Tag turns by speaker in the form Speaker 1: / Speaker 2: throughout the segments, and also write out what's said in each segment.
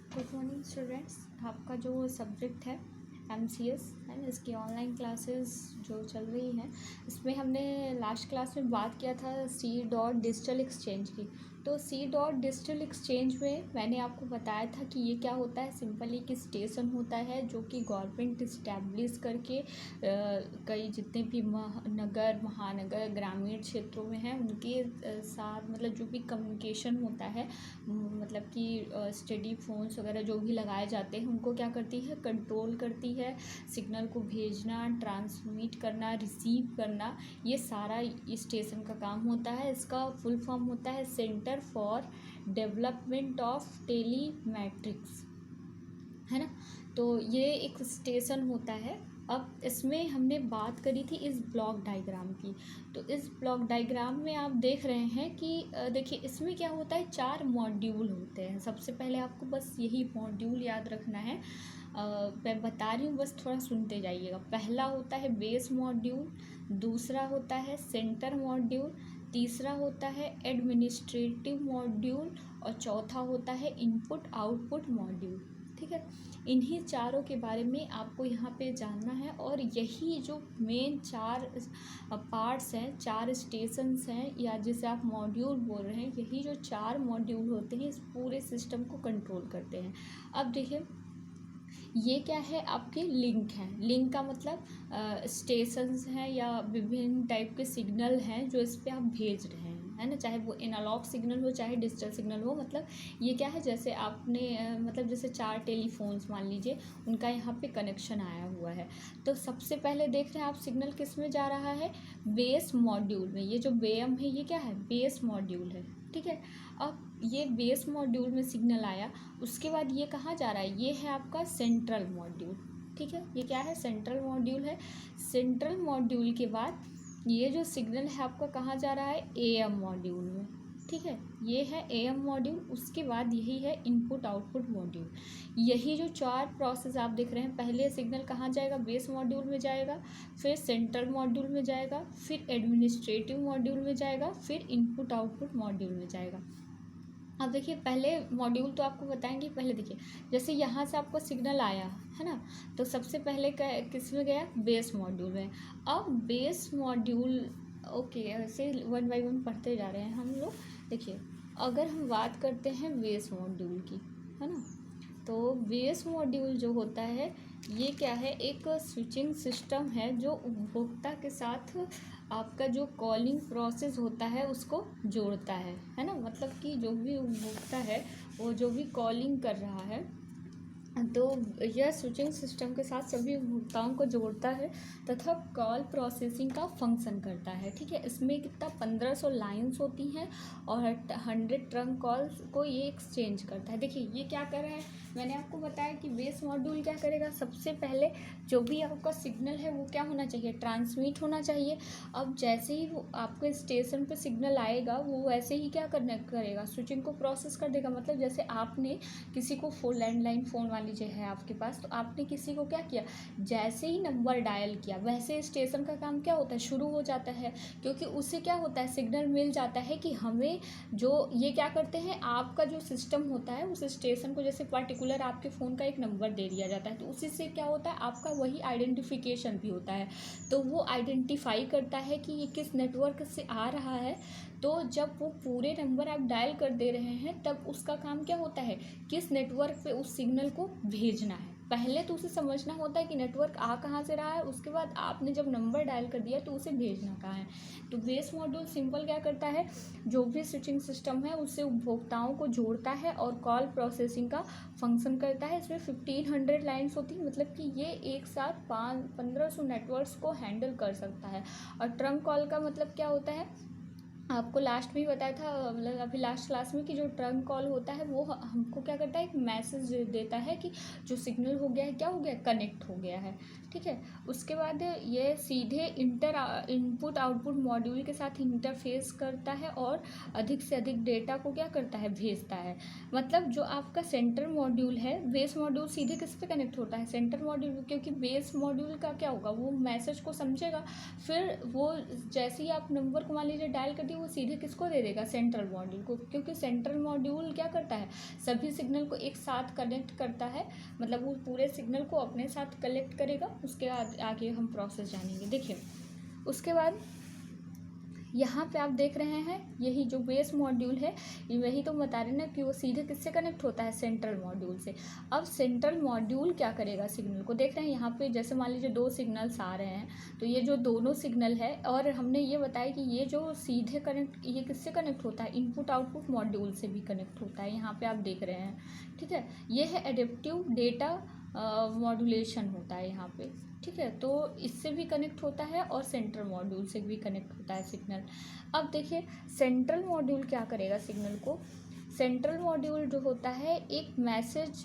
Speaker 1: Good morning students. आपका जो subject है MCS है ना, इसकी ऑनलाइन क्लासेस जो चल रही हैं, इसमें हमने लास्ट क्लास में बात किया था सी डॉट डिजिटल एक्सचेंज की। तो सी डॉट डिजिटल एक्सचेंज में मैंने आपको बताया था कि ये क्या होता है। सिंपली एक स्टेशन होता है जो कि गवर्नमेंट इस्टेब्लिश करके कई जितने भी नगर, महानगर, ग्रामीण क्षेत्रों में हैं उनके साथ मतलब जो भी कम्युनिकेशन होता है, मतलब कि स्टडी फ़ोन्स वगैरह जो भी लगाए जाते हैं उनको क्या करती है, कंट्रोल करती है। सिग्नल को भेजना, ट्रांसमिट करना, रिसीव करना, ये सारा स्टेशन का काम होता है। इसका फुल फॉर्म होता है सेंटर फॉर डेवलपमेंट ऑफ टेलीमेट्रिक्स, है ना। तो ये एक स्टेशन होता है। अब इसमें हमने बात करी थी इस ब्लॉक डायग्राम की। तो इस ब्लॉक डायग्राम में आप देख रहे हैं कि देखिए इसमें क्या होता है, 4 मॉड्यूल होते हैं। सबसे पहले आपको बस यही मॉड्यूल याद रखना है। मैं बता रही हूँ, बस थोड़ा सुनते जाइएगा। पहला होता है बेस मॉड्यूल, दूसरा होता है सेंटर मॉड्यूल, तीसरा होता है एडमिनिस्ट्रेटिव मॉड्यूल और चौथा होता है इनपुट आउटपुट मॉड्यूल। ठीक है, इन्हीं चारों के बारे में आपको यहाँ पे जानना है। और यही जो मेन 4 पार्ट्स हैं, 4 स्टेशंस हैं, या जिसे आप मॉड्यूल बोल रहे हैं, यही जो 4 मॉड्यूल होते हैं इस पूरे सिस्टम को कंट्रोल करते हैं। अब देखिए ये क्या है, आपके लिंक हैं। लिंक का मतलब स्टेशंस हैं या विभिन्न टाइप के सिग्नल हैं जो इस पर आप भेज रहे हैं, है ना। चाहे वो एनालॉग सिग्नल हो चाहे डिजिटल सिग्नल हो। मतलब ये क्या है, जैसे आपने मतलब जैसे 4 टेलीफोन्स मान लीजिए, उनका यहाँ पे कनेक्शन आया हुआ है। तो सबसे पहले देख रहे हैं आप सिग्नल किस में जा रहा है, बेस मॉड्यूल में। ये जो बेम है ये क्या है, बेस मॉड्यूल है। ठीक है, अब ये बेस मॉड्यूल में सिग्नल आया, उसके बाद ये कहाँ जा रहा है, ये है आपका सेंट्रल मॉड्यूल। ठीक है, ये क्या है, सेंट्रल मॉड्यूल है। सेंट्रल मॉड्यूल के बाद ये जो सिग्नल है आपका कहाँ जा रहा है, AM मॉड्यूल में। ठीक है, ये है AM मॉड्यूल। उसके बाद यही है इनपुट आउटपुट मॉड्यूल। यही जो 4 प्रोसेस आप देख रहे हैं, पहले सिग्नल कहाँ जाएगा, बेस मॉड्यूल में जाएगा, फिर सेंट्रल मॉड्यूल में जाएगा, फिर एडमिनिस्ट्रेटिव मॉड्यूल में जाएगा, फिर इनपुट आउटपुट मॉड्यूल में जाएगा। अब देखिए पहले मॉड्यूल तो आपको बताएंगे। पहले देखिए जैसे यहाँ से आपको सिग्नल आया है ना, तो सबसे पहले किस में गया, बेस मॉड्यूल में। अब बेस मॉड्यूल, ओके, ऐसे 1 बाय 1 पढ़ते जा रहे हैं हम लोग। देखिए अगर हम बात करते हैं बेस मॉड्यूल की, है ना, तो बेस मॉड्यूल जो होता है ये क्या है, एक स्विचिंग सिस्टम है जो उपभोक्ता के साथ आपका जो कॉलिंग प्रोसेस होता है उसको जोड़ता है ना। मतलब कि जो भी उपभोक्ता है वो जो भी कॉलिंग कर रहा है, तो यह स्विचिंग सिस्टम के साथ सभी उपभोक्ताओं को जोड़ता है तथा कॉल प्रोसेसिंग का फंक्शन करता है। ठीक है, इसमें कितना 1500 लाइंस होती हैं और 100 ट्रंक कॉल्स को ये एक्सचेंज करता है। देखिए ये क्या कर रहा है, मैंने आपको बताया कि बेस मॉड्यूल क्या करेगा, सबसे पहले जो भी आपका सिग्नल है वो क्या होना चाहिए, ट्रांसमिट होना चाहिए। अब जैसे ही वो आपके स्टेशन पे सिग्नल आएगा वो वैसे ही क्या करेगा, स्विचिंग को प्रोसेस कर देगा। मतलब जैसे आपने किसी को लैंडलाइन फ़ोन मान लीजिए है आपके पास, तो आपने किसी को क्या किया, जैसे ही नंबर डायल किया वैसे स्टेशन का काम क्या होता है, शुरू हो जाता है। क्योंकि उससे क्या होता है, सिग्नल मिल जाता है कि हमें जो ये क्या करते हैं, आपका जो सिस्टम होता है उस स्टेशन को जैसे पर्टिकुलर आपके फ़ोन का एक नंबर दे दिया जाता है, तो उसी से क्या होता है, आपका वही आइडेंटिफिकेशन भी होता है। तो वो आइडेंटिफाई करता है कि ये किस नेटवर्क से आ रहा है। तो जब वो पूरे नंबर आप डायल कर दे रहे हैं तब उसका काम क्या होता है, किस नेटवर्क पे उस सिग्नल को भेजना है। पहले तो उसे समझना होता है कि नेटवर्क आ कहाँ से रहा है, उसके बाद आपने जब नंबर डायल कर दिया तो उसे भेजना कहाँ है। तो बेस मॉड्यूल सिंपल क्या करता है, जो भी स्विचिंग सिस्टम है उससे उपभोक्ताओं को जोड़ता है और कॉल प्रोसेसिंग का फंक्शन करता है। इसमें 1500 लाइन्स होती है, मतलब कि ये एक साथ 1500 नेटवर्क्स को हैंडल कर सकता है। और ट्रंक कॉल का मतलब क्या होता है, आपको लास्ट में ही बताया था, मतलब अभी लास्ट क्लास में, कि जो ट्रंक कॉल होता है वो हमको क्या करता है, एक मैसेज देता है कि जो सिग्नल हो गया है, क्या हो गया, कनेक्ट हो गया है। ठीक है, उसके बाद ये सीधे इनपुट आउटपुट मॉड्यूल के साथ इंटरफेस करता है और अधिक से अधिक डेटा को क्या करता है, भेजता है। मतलब जो आपका सेंटर मॉड्यूल है, बेस मॉड्यूल सीधे किस पे कनेक्ट होता है, सेंटर मॉड्यूल, क्योंकि बेस मॉड्यूल का क्या होगा, वो मैसेज को समझेगा। फिर वो जैसे ही आप नंबर को मान लीजिए डायल कर दिए, वो सीधे किसको दे देगा, सेंट्रल मॉड्यूल को, क्योंकि सेंट्रल मॉड्यूल क्या करता है, सभी सिग्नल को एक साथ कनेक्ट करता है, मतलब वो पूरे सिग्नल को अपने साथ कलेक्ट करेगा। उसके बाद आगे हम प्रोसेस जानेंगे। देखिए उसके बाद यहाँ पे आप देख रहे हैं यही जो बेस मॉड्यूल है, वही तो बता रहे ना कि वो सीधे किससे कनेक्ट होता है, सेंट्रल मॉड्यूल से। अब सेंट्रल मॉड्यूल क्या करेगा, सिग्नल को देख रहे हैं यहाँ पे, जैसे मान लीजिए 2 सिग्नल्स आ रहे हैं, तो ये जो दोनों सिग्नल है, और हमने ये बताया कि ये जो सीधे कनेक्ट, ये किससे कनेक्ट होता है, इनपुट आउटपुट मॉड्यूल से भी कनेक्ट होता है, यहाँ पे आप देख रहे हैं, ठीक है। ये है एडेप्टिव डेटा मॉड्यूलेशन होता है यहाँ पे, ठीक है। तो इससे भी कनेक्ट होता है और सेंट्रल मॉड्यूल से भी कनेक्ट होता है सिग्नल। अब देखिए सेंट्रल मॉड्यूल क्या करेगा सिग्नल को, सेंट्रल मॉड्यूल जो होता है एक मैसेज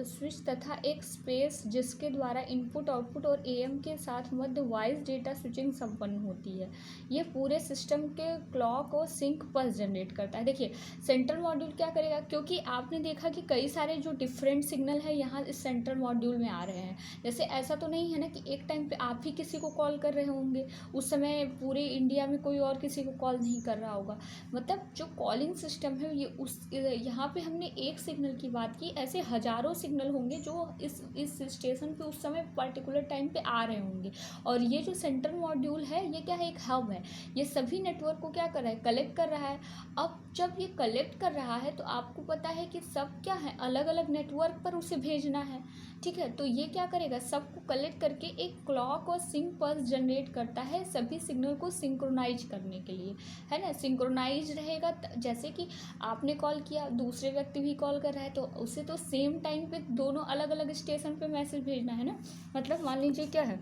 Speaker 1: स्विच तथा एक स्पेस जिसके द्वारा इनपुट आउटपुट और एएम के साथ मध्य वॉइस डेटा स्विचिंग संपन्न होती है। ये पूरे सिस्टम के क्लॉक और सिंक पल्स जनरेट करता है। देखिए सेंट्रल मॉड्यूल क्या करेगा, क्योंकि आपने देखा कि कई सारे जो डिफरेंट सिग्नल है यहाँ इस सेंट्रल मॉड्यूल में आ रहे हैं। जैसे ऐसा तो नहीं है ना कि एक टाइम पे आप ही किसी को कॉल कर रहे होंगे, उस समय पूरे इंडिया में कोई और किसी को कॉल नहीं कर रहा होगा। मतलब जो कॉलिंग सिस्टम है ये उस यहाँ पे हमने एक सिग्नल की बात की, ऐसे हज़ारों सिग्नल होंगे जो इस स्टेशन पे उस समय पर्टिकुलर टाइम पे आ रहे होंगे। और ये जो सेंट्रल मॉड्यूल है ये क्या है, एक हब है, ये सभी नेटवर्क को क्या कर रहा है, कलेक्ट कर रहा है। अब जब ये कलेक्ट कर रहा है तो आपको पता है कि सब क्या है, अलग अलग नेटवर्क पर उसे भेजना है, ठीक है। तो ये क्या करेगा, सबको कलेक्ट करके एक क्लॉक और सिंक पल्स जनरेट करता है सभी सिग्नल को सिंक्रोनाइज करने के लिए, है ना। सिंक्रोनाइज रहेगा, जैसे कि आपने कॉल किया, दूसरे व्यक्ति भी कॉल कर रहा है, तो उसे तो सेम टाइम पे दोनों अलग अलग स्टेशन पे मैसेज भेजना है ना। मतलब मान लीजिए क्या है,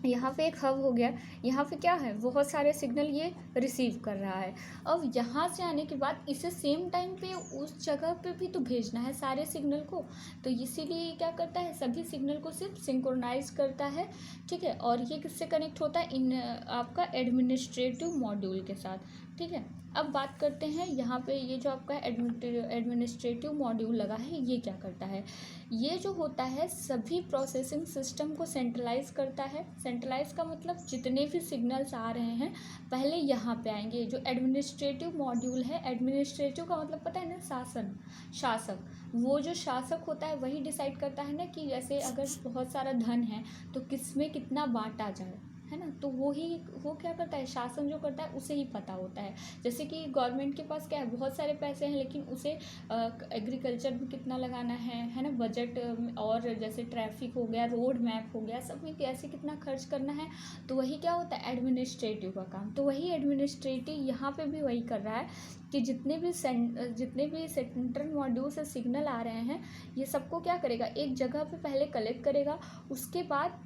Speaker 1: यहाँ पे एक हब हो गया, यहाँ पे क्या है, बहुत सारे सिग्नल ये रिसीव कर रहा है। अब यहाँ से आने के बाद इसे सेम टाइम पे उस जगह पे भी तो भेजना है सारे सिग्नल को, तो इसीलिए क्या करता है, सभी सिग्नल को सिर्फ सिंक्रोनाइज करता है, ठीक है। और ये किससे कनेक्ट होता है, इन आपका एडमिनिस्ट्रेटिव मॉड्यूल के साथ, ठीक है। अब बात करते हैं यहाँ पे ये जो आपका एडमिनिस्ट्रेटिव मॉड्यूल लगा है ये क्या करता है, ये जो होता है सभी प्रोसेसिंग सिस्टम को सेंट्रलाइज करता है। सेंट्रलाइज का मतलब जितने भी सिग्नल्स आ रहे हैं पहले यहाँ पे आएंगे। जो एडमिनिस्ट्रेटिव मॉड्यूल है, एडमिनिस्ट्रेटिव का मतलब पता है ना, शासन, शासक। वो जो शासक होता है वही डिसाइड करता है ना कि जैसे अगर बहुत सारा धन है तो किस में कितना बांटा जाए, है ना। तो वो क्या करता है, शासन जो करता है उसे ही पता होता है। जैसे कि गवर्नमेंट के पास क्या है, बहुत सारे पैसे हैं लेकिन उसे एग्रीकल्चर में कितना लगाना है ना, बजट, और जैसे ट्रैफिक हो गया, रोड मैप हो गया, सब में कैसे कितना खर्च करना है, तो वही क्या होता है, एडमिनिस्ट्रेटिव का काम। तो वही एडमिनिस्ट्रेटिव यहाँ पे भी वही कर रहा है कि जितने भी सेंट्रल मॉड्यूल से सिग्नल आ रहे हैं ये सबको क्या करेगा, एक जगह पे पहले कलेक्ट करेगा, उसके बाद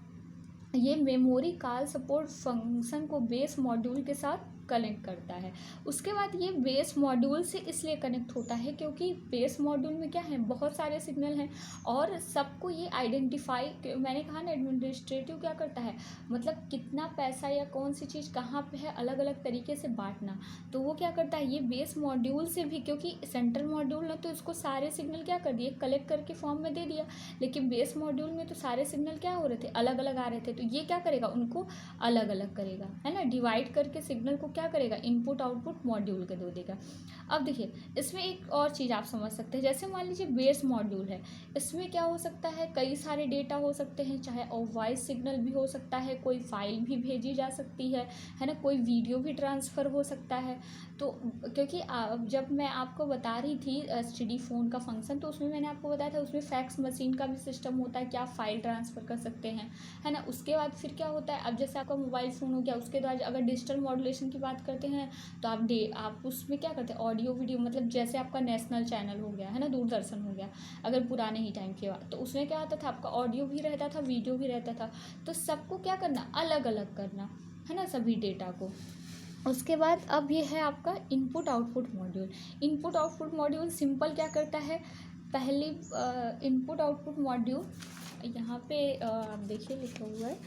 Speaker 1: ये मेमोरी कॉल सपोर्ट फंक्शन को बेस मॉड्यूल के साथ कनेक्ट करता है। उसके बाद ये बेस मॉड्यूल से इसलिए कनेक्ट होता है क्योंकि बेस मॉड्यूल में क्या है, बहुत सारे सिग्नल हैं और सबको ये आइडेंटिफाई, मैंने कहा ना एडमिनिस्ट्रेटिव क्या करता है, मतलब कितना पैसा या कौन सी चीज़ कहाँ पे है अलग अलग तरीके से बांटना। तो वो क्या करता है, ये बेस मॉड्यूल से भी, क्योंकि सेंट्रल मॉड्यूल ने तो इसको सारे सिग्नल क्या कर दिए, कलेक्ट करके फॉर्म में दे दिया, लेकिन बेस मॉड्यूल में तो सारे सिग्नल क्या हो रहे थे, अलग अलग आ रहे थे। तो ये क्या करेगा, उनको अलग अलग करेगा, है ना, डिवाइड करके सिग्नल को क्या करेगा, इनपुट आउटपुट मॉड्यूल के दे देगा। अब देखिए इसमें एक और चीज़ आप समझ सकते हैं, जैसे मान लीजिए बेस मॉड्यूल है, इसमें क्या हो सकता है, कई सारे डेटा हो सकते हैं, चाहे वॉइस सिग्नल भी हो सकता है, कोई फाइल भी भेजी जा सकती है ना, कोई वीडियो भी ट्रांसफ़र हो सकता है। तो क्योंकि जब मैं आपको बता रही थी एसटीडी फ़ोन का फंक्शन, तो उसमें मैंने आपको बताया था उसमें फैक्स मशीन का भी सिस्टम होता है कि आप फाइल ट्रांसफ़र कर सकते हैं, है ना। उसके बाद फिर क्या होता है, अब जैसे आपका मोबाइल फ़ोन हो गया, उसके बाद अगर डिजिटल मॉड्यूलेशन की बात करते हैं तो आप उसमें क्या करते हैं, ऑडियो वीडियो, मतलब जैसे आपका नेशनल चैनल हो गया, है ना, दूरदर्शन हो गया, अगर पुराने ही टाइम के बाद, तो उसमें क्या होता था, आपका ऑडियो भी रहता था, वीडियो भी रहता था। तो सबको क्या करना, अलग अलग करना, है ना, सभी डेटा को। उसके बाद अब ये है आपका input output module. Input output module simple क्या करता है, पहली इनपुट आउटपुट मॉड्यूल यहाँ पे आप देखिए लिखा हुआ है,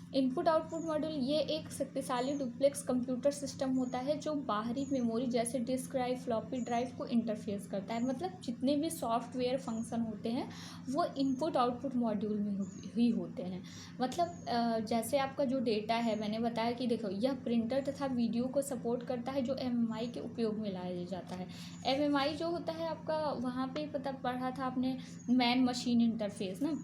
Speaker 1: इनपुट आउटपुट मॉड्यूल ये एक शक्तिशाली डुप्लेक्स कंप्यूटर सिस्टम होता है जो बाहरी मेमोरी जैसे डिस्क ड्राइव, फ्लॉपी ड्राइव को इंटरफेस करता है। मतलब जितने भी सॉफ्टवेयर फंक्शन होते हैं वो इनपुट आउटपुट मॉड्यूल में ही होते हैं। मतलब जैसे आपका जो डेटा है, मैंने बताया कि देखो यह प्रिंटर तथा वीडियो को सपोर्ट करता है जो एमएमआई के उपयोग में लाया जाता है। एमएमआई जो होता है आपका, वहाँ पे पता पढ़ा था आपने, मैन मशीन इंटरफेस ना।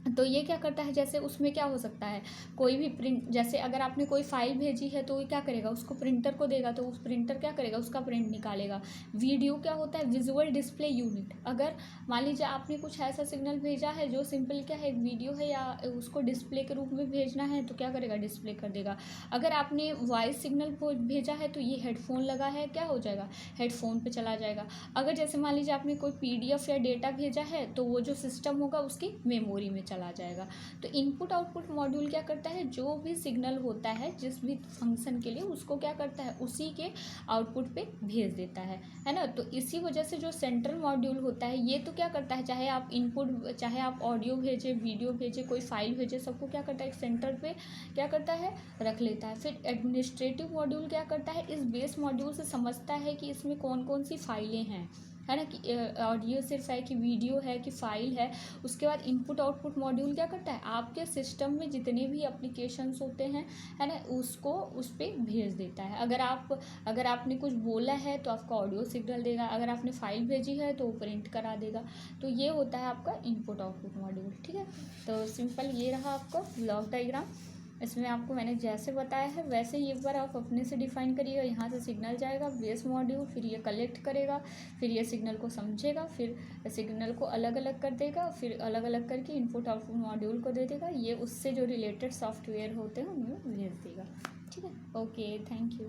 Speaker 1: तो ये क्या करता है, जैसे उसमें क्या हो सकता है, कोई भी प्रिंट, जैसे अगर आपने कोई फाइल भेजी है तो ये क्या करेगा, उसको प्रिंटर को देगा तो उस प्रिंटर क्या करेगा, उसका प्रिंट निकालेगा। वीडियो क्या होता है, विजुअल डिस्प्ले यूनिट। अगर मान लीजिए आपने कुछ ऐसा सिग्नल भेजा है जो सिंपल क्या है, एक वीडियो है या उसको डिस्प्ले के रूप में भेजना है तो क्या करेगा, डिस्प्ले कर देगा। अगर आपने वॉइस सिग्नल भेजा है तो ये हेडफोन लगा है, क्या हो जाएगा, हेडफोन पे चला जाएगा। अगर जैसे मान लीजिए आपने कोई पीडीएफ या डेटा भेजा है तो वो जो सिस्टम होगा उसकी मेमोरी में चला जाएगा। तो इनपुट आउटपुट मॉड्यूल क्या करता है, जो भी सिग्नल होता है जिस भी फंक्शन के लिए, उसको क्या करता है, उसी के आउटपुट पे भेज देता है ना। तो इसी वजह से जो सेंट्रल मॉड्यूल होता है ये तो क्या करता है, चाहे आप इनपुट, चाहे आप ऑडियो भेजे, वीडियो भेजे, कोई फाइल भेजे, सबको क्या करता है, एक सेंटर पे क्या करता है, रख लेता है। फिर एडमिनिस्ट्रेटिव मॉड्यूल क्या करता है, इस बेस मॉड्यूल से समझता है कि इसमें कौन कौन सी फाइलें हैं, है ना, कि ऑडियो सिर्फ है कि वीडियो है कि फाइल है। उसके बाद इनपुट आउटपुट मॉड्यूल क्या करता है, आपके सिस्टम में जितने भी एप्लीकेशंस होते हैं, है ना, उसको उस पर भेज देता है। अगर आपने कुछ बोला है तो आपका ऑडियो सिग्नल देगा, अगर आपने फाइल भेजी है तो वो प्रिंट करा देगा। तो ये होता है आपका इनपुट आउटपुट मॉड्यूल। ठीक है, तो सिंपल ये रहा आपका ब्लॉक डायग्राम। इसमें आपको मैंने जैसे बताया है वैसे ही एक बार आप अपने से डिफाइन करिएगा। यहाँ से सिग्नल जाएगा बेस मॉड्यूल, फिर ये कलेक्ट करेगा, फिर ये सिग्नल को समझेगा, फिर सिग्नल को अलग अलग कर देगा, फिर अलग अलग करके इनपुट आउटपुट मॉड्यूल को दे देगा। ये उससे जो रिलेटेड सॉफ्टवेयर होते हैं उनमें भेज देगा। ठीक है, ओके, थैंक यू।